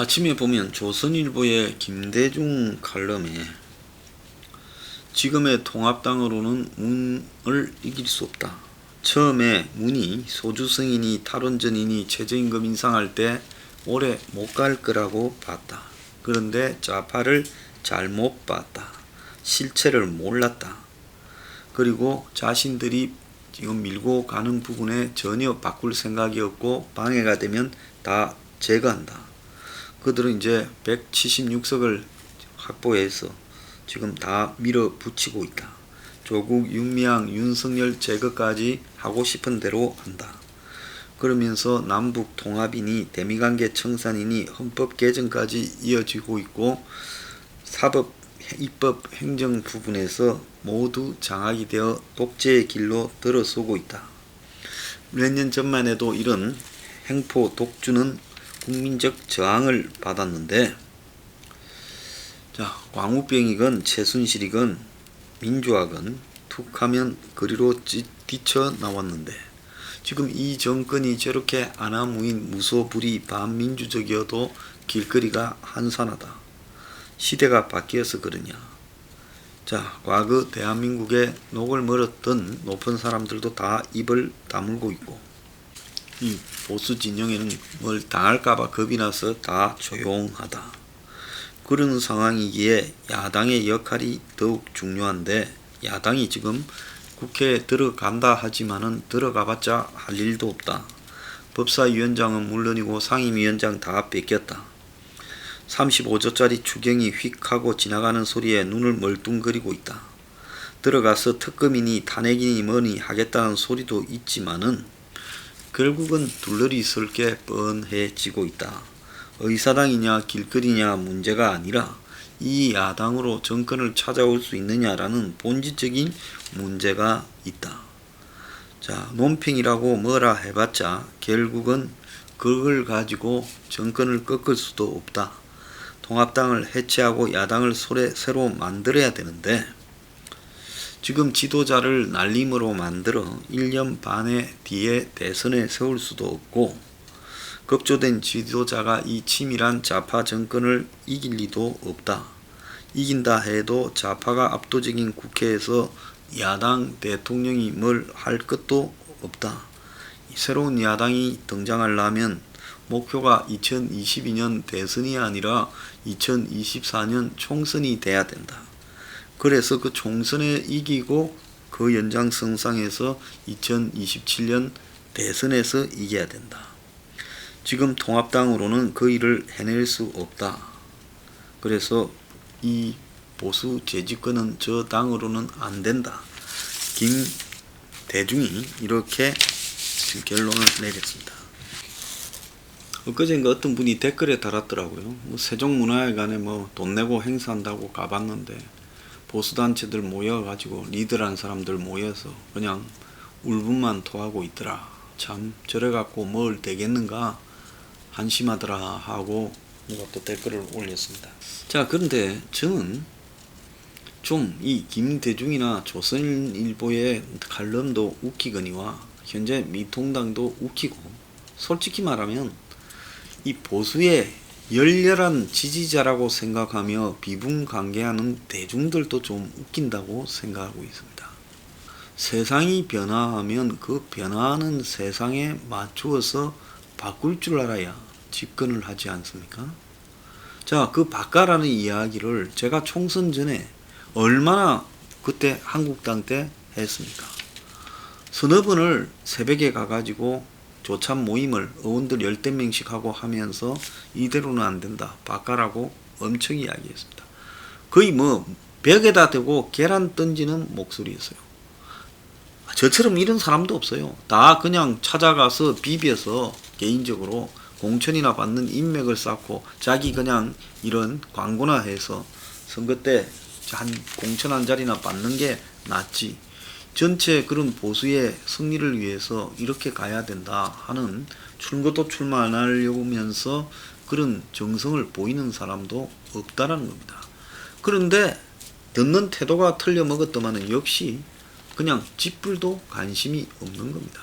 아침에 보면 조선일보의 김대중 칼럼에 지금의 통합당으로는 문을 이길 수 없다. 처음에 문이 소주승이니 탈원전이니 최저임금 인상할 때 오래 못 갈 거라고 봤다. 그런데 좌파를 잘못 봤다. 실체를 몰랐다. 그리고 자신들이 지금 밀고 가는 부분에 전혀 바꿀 생각이 없고 방해가 되면 다 제거한다. 그들은 이제 176석을 확보해서 지금 다 밀어붙이고 있다. 조국, 윤미향, 윤석열 제거까지 하고 싶은 대로 한다. 그러면서 남북 통합이니 대미관계 청산이니 헌법 개정까지 이어지고 있고 사법, 입법, 행정 부분에서 모두 장악이 되어 독재의 길로 들어서고 있다. 몇 년 전만 해도 이런 행포 독주는 국민적 저항을 받았는데, 자, 광우병이건 최순실이건 민주화건 툭하면 그리로 뛰쳐 나왔는데, 지금 이 정권이 저렇게 아나무인 무소불위 반민주적이어도 길거리가 한산하다. 시대가 바뀌어서 그러냐. 자, 과거 대한민국에 녹을 멀었던 높은 사람들도 다 입을 다물고 있고, 이 보수 진영에는 뭘 당할까봐 겁이 나서 다 조용하다. 그런 상황이기에 야당의 역할이 더욱 중요한데, 야당이 지금 국회에 들어간다 하지만은 들어가봤자 할 일도 없다. 법사위원장은 물론이고 상임위원장 다 뺏겼다. 35조짜리 추경이 휙 하고 지나가는 소리에 눈을 멀뚱거리고 있다. 들어가서 특검이니 탄핵이니 뭐니 하겠다는 소리도 있지만은 결국은 둘러리 설 게 뻔해지고 있다. 의사당이냐 길거리냐 문제가 아니라 이 야당으로 정권을 찾아올 수 있느냐라는 본질적인 문제가 있다. 자, 논평이라고 뭐라 해봤자 결국은 그걸 가지고 정권을 꺾을 수도 없다. 통합당을 해체하고 야당을 새로 만들어야 되는데, 지금 지도자를 날림으로 만들어 1년 반의 뒤에 대선에 세울 수도 없고, 급조된 지도자가 이 치밀한 좌파 정권을 이길 리도 없다. 이긴다 해도 좌파가 압도적인 국회에서 야당 대통령이 뭘 할 것도 없다. 새로운 야당이 등장하려면 목표가 2022년 대선이 아니라 2024년 총선이 돼야 된다. 그래서 그 총선에 이기고 그 연장선상에서 2027년 대선에서 이겨야 된다. 지금 통합당으로는 그 일을 해낼 수 없다. 그래서 이 보수 재집권은 저 당으로는 안 된다. 김대중이 이렇게 결론을 내렸습니다. 엊그제인가 어떤 분이 댓글에 달았더라고요. 세종문화회관에 돈 내고 행사한다고 가봤는데 보수단체들 모여가지고 리더란 사람들 모여서 그냥 울분만 토하고 있더라. 참 저래갖고 뭘 되겠는가 한심하더라 하고 누가 또 댓글을 올렸습니다. 자, 그런데 저는 좀 이 김대중이나 조선일보의 칼럼도 웃기거니와 현재 미통당도 웃기고, 솔직히 말하면 이 보수의 열렬한 지지자라고 생각하며 비분관계하는 대중들도 좀 웃긴다고 생각하고 있습니다. 세상이 변화하면 그 변화하는 세상에 맞추어서 바꿀 줄 알아야 집권을 하지 않습니까? 자, 그 바꿔라는 이야기를 제가 총선 전에 얼마나 그때 한국당 때 했습니까? 서너 번을 새벽에 가가지고 조참 모임을 의원들 열댓 명씩 하고 하면서 이대로는 안 된다. 바꿔라고 엄청 이야기했습니다. 거의 벽에다 대고 계란 던지는 목소리였어요. 저처럼 이런 사람도 없어요. 다 그냥 찾아가서 비벼서 개인적으로 공천이나 받는 인맥을 쌓고 자기 그냥 이런 광고나 해서 선거 때 한 공천 한 자리나 받는 게 낫지. 전체 그런 보수의 승리를 위해서 이렇게 가야 된다 하는 출마도 출마 안 하려면서 그런 정성을 보이는 사람도 없다라는 겁니다. 그런데 듣는 태도가 틀려먹었더만은 역시 그냥 쥐뿔도 관심이 없는 겁니다.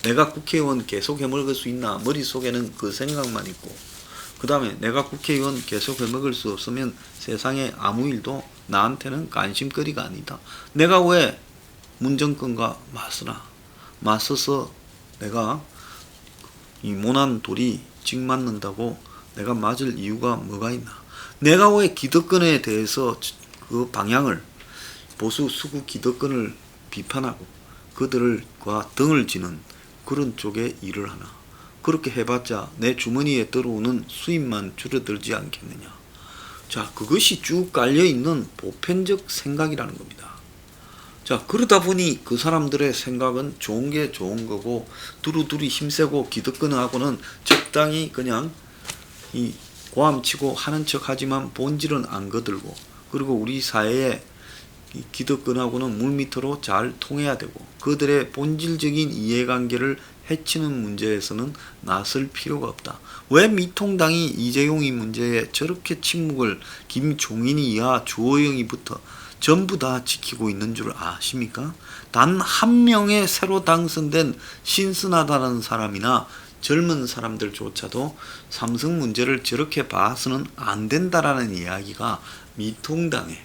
내가 국회의원 계속 해먹을 수 있나 머릿속에는 그 생각만 있고, 그 다음에 내가 국회의원 계속 해먹을 수 없으면 세상에 아무 일도 나한테는 관심거리가 아니다. 내가 왜 문정권과 맞서서 내가 이 모난 돌이 직 맞는다고 내가 맞을 이유가 뭐가 있나. 내가 왜 기득권에 대해서 그 방향을 보수 수구 기득권을 비판하고 그들과 등을 지는 그런 쪽에 일을 하나. 그렇게 해봤자 내 주머니에 들어오는 수입만 줄어들지 않겠느냐. 자, 그것이 쭉 깔려있는 보편적 생각이라는 겁니다. 자, 그러다 보니 그 사람들의 생각은 좋은 게 좋은 거고 두루두루 힘세고 기득권하고는 적당히 그냥 이 고함치고 하는 척 하지만 본질은 안 거들고, 그리고 우리 사회에 이 기득권하고는 물밑으로 잘 통해야 되고 그들의 본질적인 이해관계를 해치는 문제에서는 나설 필요가 없다. 왜 미통당이 이재용이 문제에 저렇게 침묵을 김종인이 이하 주호영이부터 전부 다 지키고 있는 줄 아십니까? 단 한 명의 새로 당선된 신선하다는 사람이나 젊은 사람들조차도 삼성 문제를 저렇게 봐서는 안 된다라는 이야기가 미통당의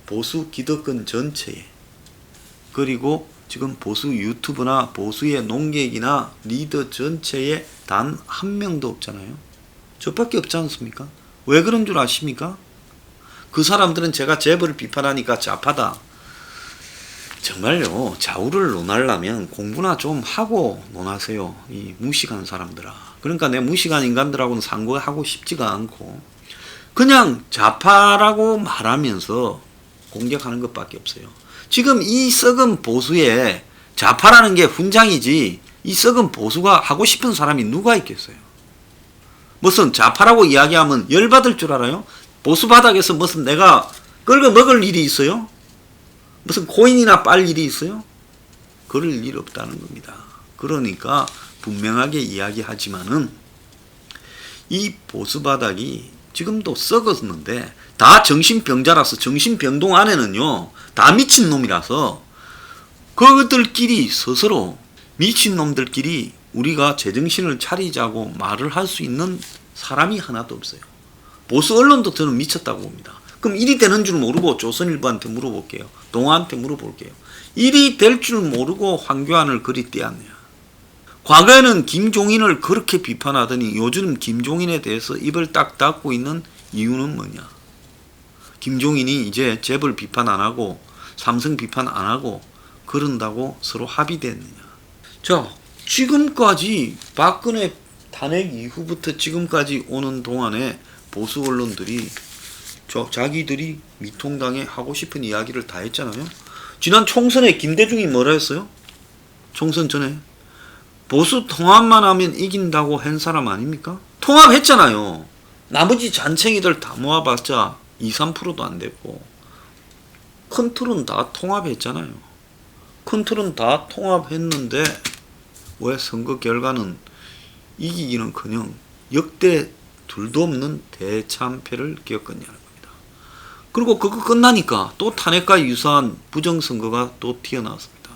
보수 기득권 전체에, 그리고 지금 보수 유튜브나 보수의 농객이나 리더 전체에 단 한 명도 없잖아요. 저밖에 없지 않습니까? 왜 그런 줄 아십니까? 그 사람들은 제가 재벌을 비판하니까 좌파다. 정말요, 좌우를 논하려면 공부나 좀 하고 논하세요. 이 무식한 사람들아. 그러니까 내 무식한 인간들하고는 상고하고 싶지가 않고 그냥 좌파라고 말하면서 공격하는 것밖에 없어요. 지금 이 썩은 보수에 좌파라는 게 훈장이지 이 썩은 보수가 하고 싶은 사람이 누가 있겠어요? 무슨 좌파라고 이야기하면 열받을 줄 알아요? 보수 바닥에서 무슨 내가 끌고 먹을 일이 있어요? 무슨 코인이나 빨 일이 있어요? 그럴 일 없다는 겁니다. 그러니까 분명하게 이야기하지만은 이 보수 바닥이 지금도 썩었는데 다 정신병자라서, 정신병동 안에는요 다 미친놈이라서 그들끼리 스스로 미친놈들끼리 우리가 제정신을 차리자고 말을 할 수 있는 사람이 하나도 없어요. 보수 언론도 저는 미쳤다고 봅니다. 그럼 일이 되는 줄 모르고 조선일보한테 물어볼게요. 동아한테 물어볼게요. 일이 될 줄 모르고 황교안을 그리 떼었네요. 과거에는 김종인을 그렇게 비판하더니 요즘 김종인에 대해서 입을 딱 닫고 있는 이유는 뭐냐. 김종인이 이제 재벌 비판 안 하고 삼성 비판 안 하고 그런다고 서로 합의됐느냐. 자, 지금까지 박근혜 탄핵 이후부터 지금까지 오는 동안에 보수 언론들이 자기들이 미통당에 하고 싶은 이야기를 다 했잖아요. 지난 총선에 김대중이 뭐라 했어요? 총선 전에 보수 통합만 하면 이긴다고 한 사람 아닙니까? 통합했잖아요. 나머지 잔챙이들 다 모아봤자 2, 3%도 안 됐고 큰 틀은 다 통합했잖아요. 큰 틀은 다 통합했는데 왜 선거 결과는 이기기는커녕 역대 둘도 없는 대참패를 겪었냐는 겁니다. 그리고 그거 끝나니까 또 탄핵과 유사한 부정선거가 또 튀어나왔습니다.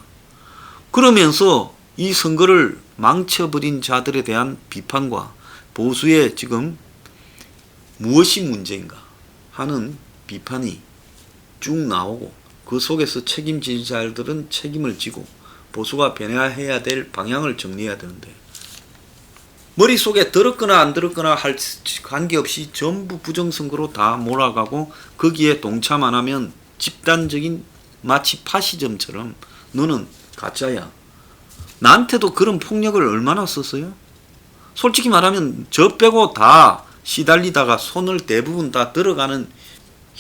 그러면서 이 선거를 망쳐버린 자들에 대한 비판과 보수의 지금 무엇이 문제인가 하는 비판이 쭉 나오고 그 속에서 책임질 자들은 책임을 지고 보수가 변화해야 될 방향을 정리해야 되는데 머릿속에 들었거나 안 들었거나 할 관계없이 전부 부정선거로 다 몰아가고 거기에 동참 안 하면 집단적인 마치 파시즘처럼 너는 가짜야. 나한테도 그런 폭력을 얼마나 썼어요? 솔직히 말하면 저 빼고 다 시달리다가 손을 대부분 다 들어가는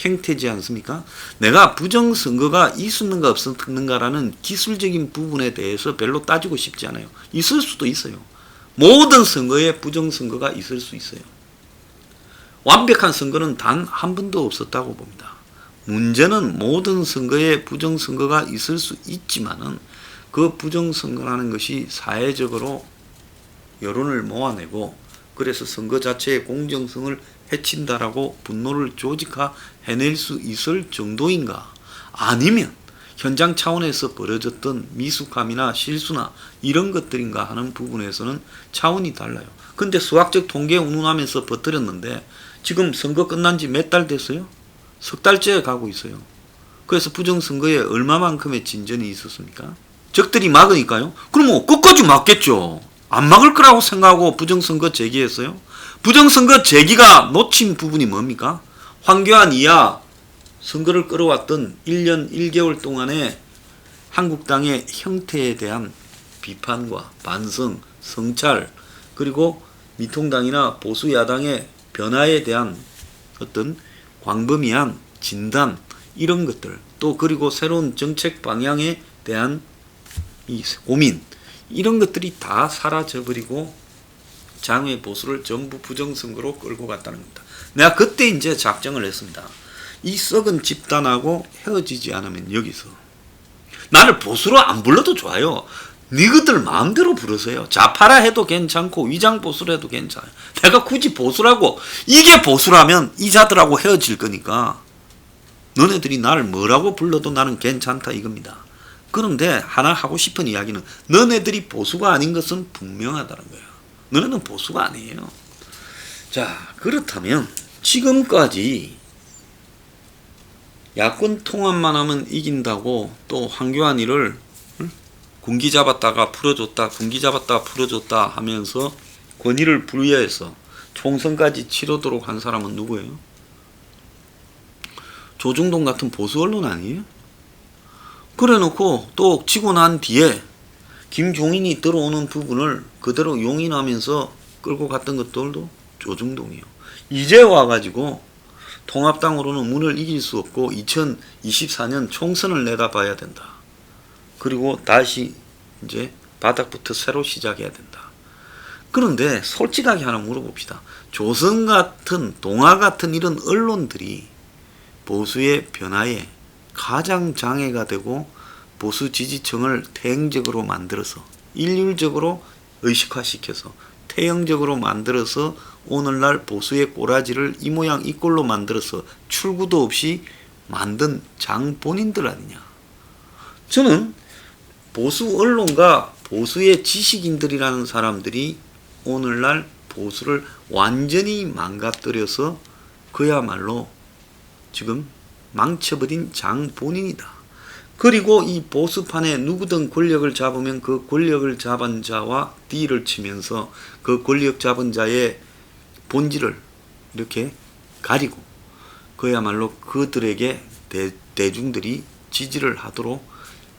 행태지 않습니까? 내가 부정선거가 있었는가 없었는가라는 기술적인 부분에 대해서 별로 따지고 싶지 않아요. 있을 수도 있어요. 모든 선거에 부정선거가 있을 수 있어요. 완벽한 선거는 단 한 번도 없었다고 봅니다. 문제는 모든 선거에 부정선거가 있을 수 있지만은 그 부정선거라는 것이 사회적으로 여론을 모아내고 그래서 선거 자체의 공정성을 해친다라고 분노를 조직화해낼 수 있을 정도인가? 아니면 현장 차원에서 벌어졌던 미숙함이나 실수나 이런 것들인가 하는 부분에서는 차원이 달라요. 근데 수학적 통계 운운하면서 버텨렸는데 지금 선거 끝난 지 몇 달 됐어요? 석 달째 가고 있어요. 그래서 부정선거에 얼마만큼의 진전이 있었습니까? 적들이 막으니까요. 그럼 뭐 끝까지 막겠죠. 안 막을 거라고 생각하고 부정선거 제기했어요. 부정선거 제기가 놓친 부분이 뭡니까? 황교안 이하 선거를 끌어왔던 1년 1개월 동안의 한국당의 형태에 대한 비판과 반성, 성찰, 그리고 미통당이나 보수야당의 변화에 대한 어떤 광범위한 진단, 이런 것들, 또 그리고 새로운 정책 방향에 대한 이 고민, 이런 것들이 다 사라져버리고 장외 보수를 전부 부정선거로 끌고 갔다는 겁니다. 내가 그때 이제 작정을 했습니다. 이 썩은 집단하고 헤어지지 않으면 여기서 나를 보수로 안 불러도 좋아요. 니그들 마음대로 부르세요. 좌파라 해도 괜찮고 위장보수라 해도 괜찮아요. 내가 굳이 보수라고, 이게 보수라면 이자들하고 헤어질 거니까 너네들이 나를 뭐라고 불러도 나는 괜찮다 이겁니다. 그런데 하나 하고 싶은 이야기는 너네들이 보수가 아닌 것은 분명하다는 거예요. 너네는 보수가 아니에요. 자, 그렇다면 지금까지 야권 통합만 하면 이긴다고 또 황교안이를 군기 잡았다가 풀어줬다, 군기 잡았다가 풀어줬다 하면서 권위를 부여해서 총선까지 치르도록 한 사람은 누구예요? 조중동 같은 보수 언론 아니에요? 그래 놓고 또 치고 난 뒤에 김종인이 들어오는 부분을 그대로 용인하면서 끌고 갔던 것들도 조중동이에요. 이제 와가지고 통합당으로는 문을 이길 수 없고 2024년 총선을 내다봐야 된다. 그리고 다시 이제 바닥부터 새로 시작해야 된다. 그런데 솔직하게 하나 물어봅시다. 조선 같은 동아 같은 이런 언론들이 보수의 변화에 가장 장애가 되고 보수 지지층을 태행적으로 만들어서 일률적으로 의식화시켜서 태형적으로 만들어서 오늘날 보수의 꼬라지를 이 모양 이 꼴로 만들어서 출구도 없이 만든 장본인들 아니냐. 저는 보수 언론과 보수의 지식인들이라는 사람들이 오늘날 보수를 완전히 망가뜨려서 그야말로 지금 망쳐버린 장본인이다. 그리고 이 보수판에 누구든 권력을 잡으면 그 권력을 잡은 자와 딜을 치면서 그 권력 잡은 자의 본질을 이렇게 가리고 그야말로 그들에게 대중들이 지지를 하도록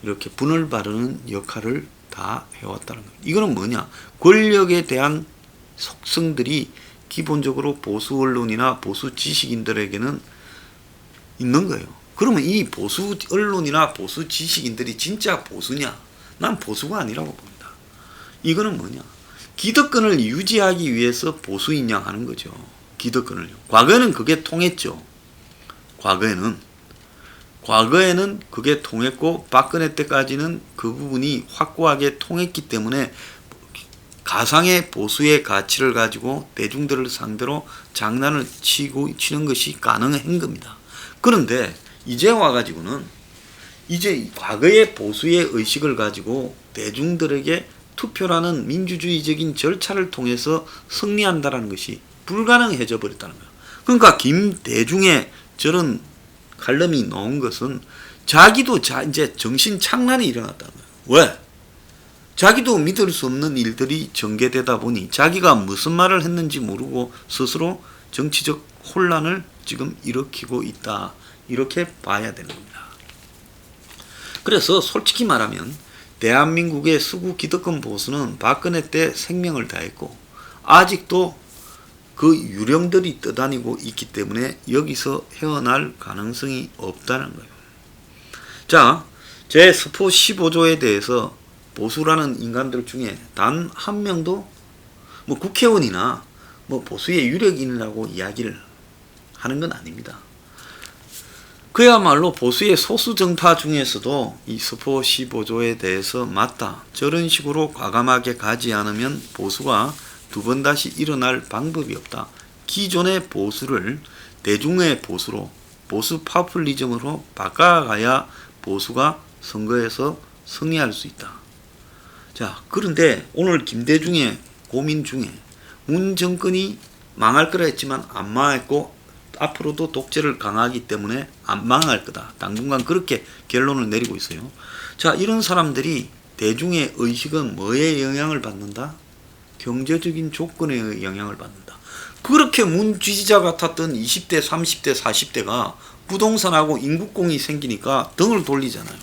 이렇게 분을 바르는 역할을 다 해왔다는 거예요. 이거는 뭐냐? 권력에 대한 속성들이 기본적으로 보수 언론이나 보수 지식인들에게는 있는 거예요. 그러면 이 보수 언론이나 보수 지식인들이 진짜 보수냐? 난 보수가 아니라고 봅니다. 이거는 뭐냐? 기득권을 유지하기 위해서 보수이냐 하는 거죠. 기득권을요. 과거에는 그게 통했죠. 과거에는 그게 통했고 박근혜 때까지는 그 부분이 확고하게 통했기 때문에 가상의 보수의 가치를 가지고 대중들을 상대로 장난을 치는 것이 가능한 겁니다. 그런데 이제 와가지고는 이제 과거의 보수의 의식을 가지고 대중들에게 투표라는 민주주의적인 절차를 통해서 승리한다는 것이 불가능해져 버렸다는 거예요. 그러니까 김대중의 저런 칼럼이 나온 것은 자기도 이제 정신 착란이 일어났다는 거예요. 왜? 자기도 믿을 수 없는 일들이 전개되다 보니 자기가 무슨 말을 했는지 모르고 스스로 정치적 혼란을 지금 일으키고 있다. 이렇게 봐야 되는 겁니다. 그래서 솔직히 말하면 대한민국의 수구 기득권 보수는 박근혜 때 생명을 다했고 아직도 그 유령들이 떠다니고 있기 때문에 여기서 헤어날 가능성이 없다는 거예요. 자, 제 스포 15조에 대해서 보수라는 인간들 중에 단 한 명도 뭐 국회의원이나 뭐 보수의 유력인이라고 이야기를 하는 건 아닙니다. 그야말로 보수의 소수 정파 중에서도 이 스포 15조에 대해서 맞다, 저런 식으로 과감하게 가지 않으면 보수가 두 번 다시 일어날 방법이 없다. 기존의 보수를 대중의 보수로, 보수 파퓰리즘으로 바꿔가야 보수가 선거에서 승리할 수 있다. 자, 그런데 오늘 김대중의 고민 중에 문 정권이 망할 거라 했지만 안 망했고 앞으로도 독재를 강하기 때문에 안 망할 거다. 당분간 그렇게 결론을 내리고 있어요. 자, 이런 사람들이 대중의 의식은 뭐에 영향을 받는다? 경제적인 조건에 영향을 받는다. 그렇게 문 지지자 같았던 20대, 30대, 40대가 부동산하고 인국공이 생기니까 등을 돌리잖아요.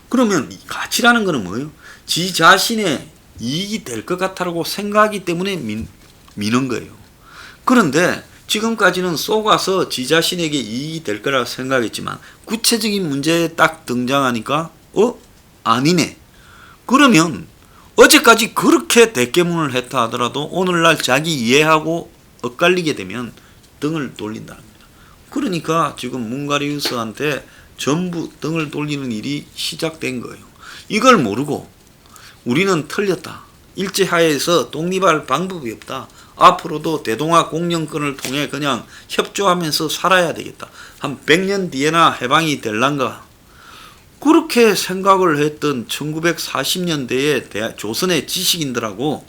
그러면 가치라는 거는 뭐예요? 지 자신의 이익이 될 것 같다고 생각하기 때문에 미는 거예요. 그런데 지금까지는 쏘가서 지 자신에게 이익이 될 거라 생각했지만 구체적인 문제에 딱 등장하니까 아니네. 그러면 어제까지 그렇게 대깨문을 했다 하더라도 오늘날 자기 이해하고 엇갈리게 되면 등을 돌린다는 겁니다. 그러니까 지금 문가리우스한테 전부 등을 돌리는 일이 시작된 거예요. 이걸 모르고 우리는 틀렸다. 일제하에서 독립할 방법이 없다. 앞으로도 대동아 공영권을 통해 그냥 협조하면서 살아야 되겠다. 한 100년 뒤에나 해방이 될란가. 그렇게 생각을 했던 1940년대의 조선의 지식인들하고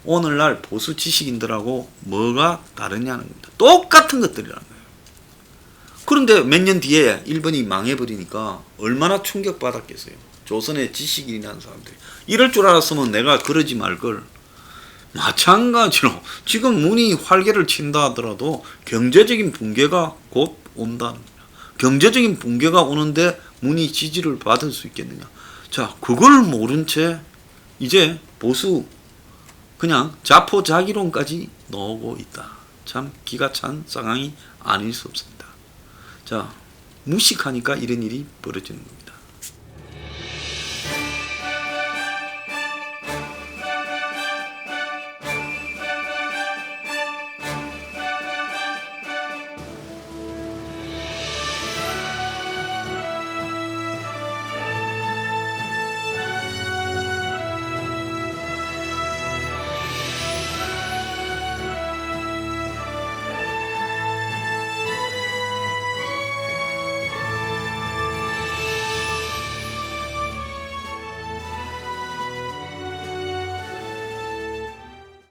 오늘날 보수 지식인들하고 뭐가 다르냐는 겁니다. 똑같은 것들이라는 거예요. 그런데 몇 년 뒤에 일본이 망해버리니까 얼마나 충격받았겠어요. 조선의 지식인이라는 사람들이. 이럴 줄 알았으면 내가 그러지 말걸. 마찬가지로 지금 문이 활개를 친다 하더라도 경제적인 붕괴가 곧 온다는 거예요. 경제적인 붕괴가 오는데 문이 지지를 받을 수 있겠느냐. 자, 그걸 모른 채 이제 보수 그냥 자포자기론까지 나오고 있다. 참 기가 찬 상황이 아닐 수 없습니다. 자, 무식하니까 이런 일이 벌어지는 겁니다.